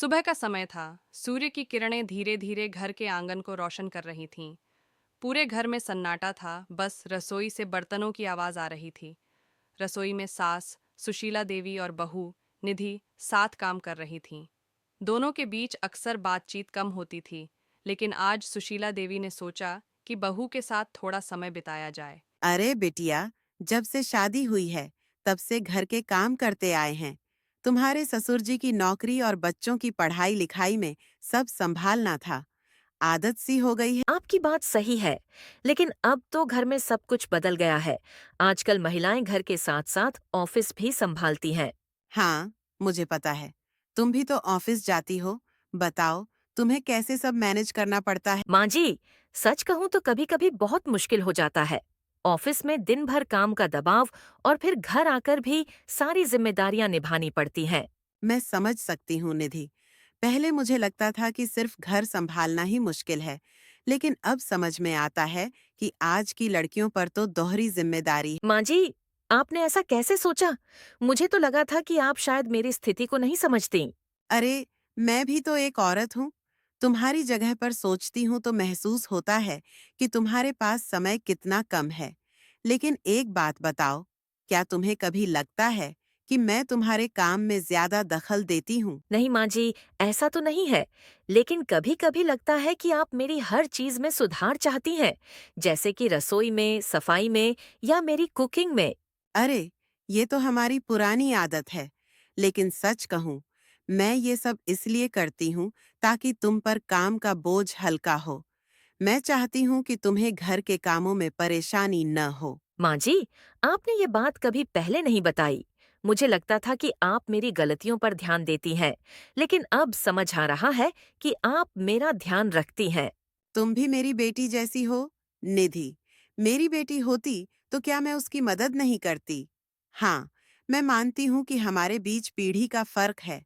सुबह का समय था। सूर्य की किरणें धीरे धीरे घर के आंगन को रोशन कर रही थीं। पूरे घर में सन्नाटा था, बस रसोई से बर्तनों की आवाज आ रही थी। रसोई में सास सुशीला देवी और बहू निधि साथ काम कर रही थीं। दोनों के बीच अक्सर बातचीत कम होती थी, लेकिन आज सुशीला देवी ने सोचा कि बहू के साथ थोड़ा समय बिताया जाए। अरे बिटिया, जब से शादी हुई है तब से घर के काम करते आए हैं। तुम्हारे ससुर जी की नौकरी और बच्चों की पढ़ाई लिखाई में सब संभालना था। आदत सी हो गई है। आपकी बात सही है, लेकिन अब तो घर में सब कुछ बदल गया है। आजकल महिलाएं घर के साथ-साथ ऑफिस भी संभालती हैं। हाँ, मुझे पता है। तुम भी तो ऑफिस जाती हो। बताओ, तुम्हें कैसे सब मैनेज करना पड़ता है? माँ जी, सच कहूँ तो कभी-कभी बहुत मुश्किल हो जाता है। ऑफिस में दिन भर काम का दबाव और फिर घर आकर भी सारी जिम्मेदारियां निभानी पड़ती हैं। मैं समझ सकती हूँ निधि। पहले मुझे लगता था कि सिर्फ घर संभालना ही मुश्किल है, लेकिन अब समझ में आता है कि आज की लड़कियों पर तो दोहरी जिम्मेदारी है। माँ जी, आपने ऐसा कैसे सोचा? मुझे तो लगा था कि आप शायद मेरी स्थिति को नहीं समझती। अरे, मैं भी तो एक औरत हूँ। तुम्हारी जगह पर सोचती हूँ तो महसूस होता है कि तुम्हारे पास समय कितना कम है। लेकिन एक बात बताओ, क्या तुम्हें कभी लगता है कि मैं तुम्हारे काम में ज्यादा दखल देती हूँ? नहीं माँ जी, ऐसा तो नहीं है, लेकिन कभी-कभी लगता है कि आप मेरी हर चीज में सुधार चाहती हैं, जैसे कि रसोई में, सफाई में या मेरी कुकिंग में। अरे, ये तो हमारी पुरानी आदत है। लेकिन सच कहूँ, मैं ये सब इसलिए करती हूँ ताकि तुम पर काम का बोझ हल्का हो। मैं चाहती हूँ कि तुम्हें घर के कामों में परेशानी न हो। माँ जी, आपने ये बात कभी पहले नहीं बताई। मुझे लगता था कि आप मेरी गलतियों पर ध्यान देती हैं, लेकिन अब समझ आ रहा है कि आप मेरा ध्यान रखती हैं। तुम भी मेरी बेटी जैसी हो, निधि। मेरी बेटी होती तो क्या मैं उसकी मदद नहीं करती? हाँ, मैं मानती हूँ कि हमारे बीच पीढ़ी का फर्क है,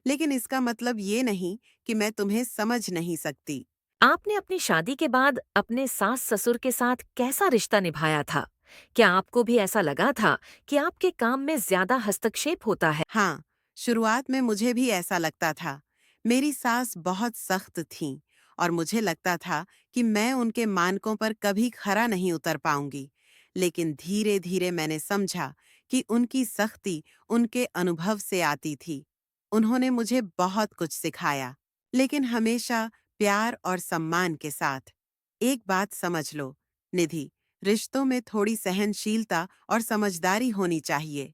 लेकिन इसका मतलब ये नहीं कि मैं तुम्हें समझ नहीं सकती। आपने अपनी शादी के बाद अपने सास-ससुर के साथ कैसा रिश्ता निभाया था? क्या आपको भी ऐसा लगा था कि आपके काम में ज्यादा हस्तक्षेप होता है? हाँ, शुरुआत में मुझे भी ऐसा लगता था। मेरी सास बहुत सख्त थीं और मुझे लगता था कि मैं उनके मानकों पर कभी खरा नहीं उतर पाऊंगी। लेकिन धीरे-धीरे मैंने समझा कि उनकी सख्ती उनके अनुभव से आती थी। उन्होंने मुझे बहुत कुछ सिखाया, लेकिन हमेशा प्यार और सम्मान के साथ। एक बात समझ लो, निधि, रिश्तों में थोड़ी सहनशीलता और समझदारी होनी चाहिए।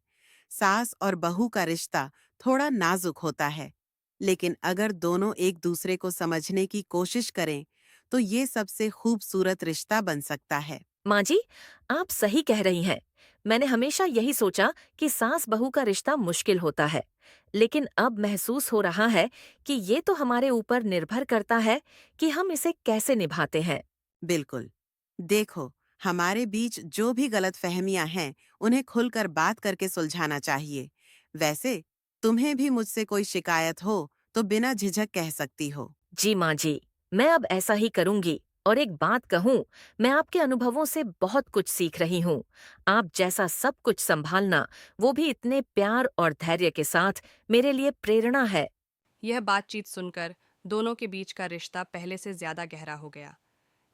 सास और बहू का रिश्ता थोड़ा नाजुक होता है, लेकिन अगर दोनों एक दूसरे को समझने की कोशिश करें, तो ये सबसे खूबसूरत रिश्ता बन सकता है। माँ जी, आप सही कह रही हैं। मैंने हमेशा यही सोचा कि सास-बहू का रिश्ता मुश्किल होता है, लेकिन अब महसूस हो रहा है कि ये तो हमारे ऊपर निर्भर करता है कि हम इसे कैसे निभाते हैं। बिल्कुल। देखो, हमारे बीच जो भी गलतफहमियां हैं, उन्हें खुलकर बात करके सुलझाना चाहिए। वैसे, तुम्हें भी मुझसे कोई शिकायत हो, तो बिना झिझक कह सकती हो। जी माँ जी, मैं अब ऐसा ही करूँगी। और एक बात कहूँ, मैं आपके अनुभवों से बहुत कुछ सीख रही हूँ। आप जैसा सब कुछ संभालना, वो भी इतने प्यार और धैर्य के साथ, मेरे लिए प्रेरणा है। यह बातचीत सुनकर दोनों के बीच का रिश्ता पहले से ज्यादा गहरा हो गया।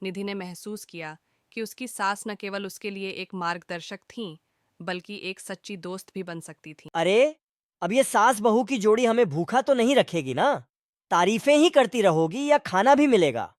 निधि ने महसूस किया कि उसकी सास न केवल उसके लिए एक मार्गदर्शक थीं, बल्कि एक सच्ची दोस्त भी बन सकती थीं। अरे, अब ये सास बहू की जोड़ी हमें भूखा तो नहीं रखेगी ना? तारीफें ही करती रहोगी या खाना भी मिलेगा?